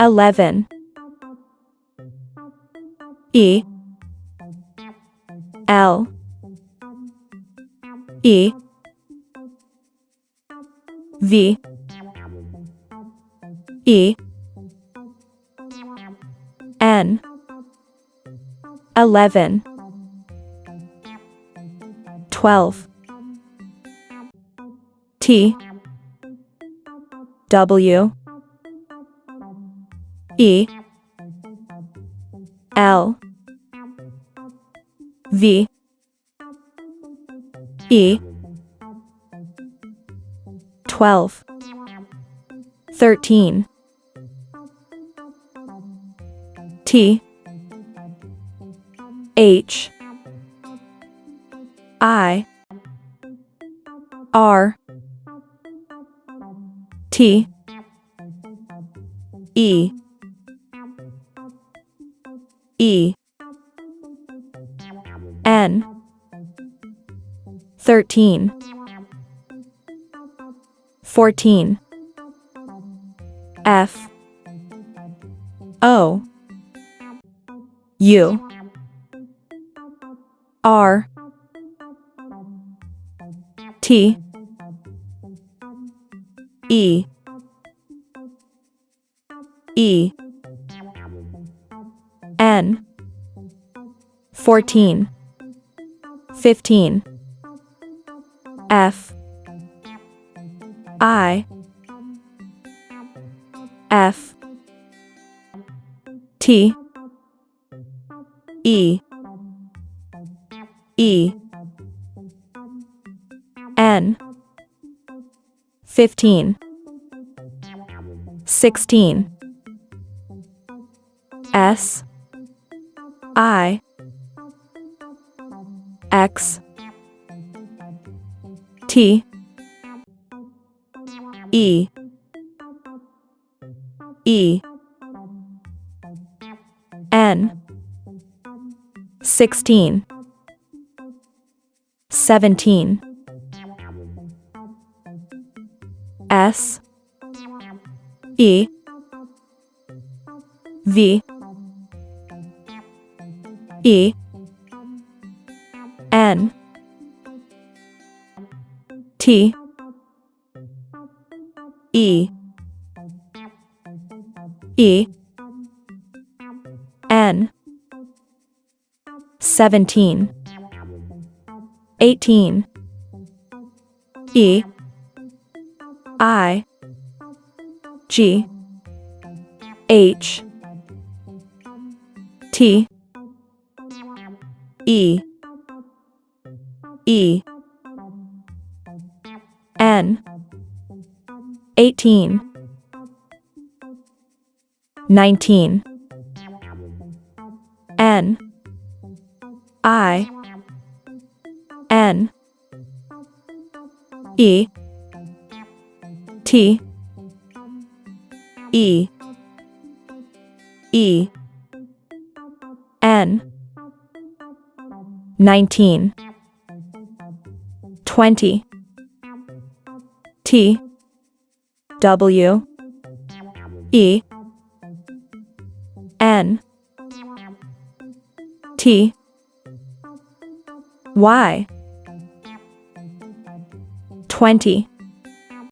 11 E L E V E N 11 12 T W E L V E 12 13 T H I R T E E N 13 14 F O U R T E E N 14 15 F I F T E E N 15 16 S I X T E E N 16 17 S E V E N T E E N 17 18 E I G H T E E N 18 19 N I N E T E E N 19 20 T W E N T Y 20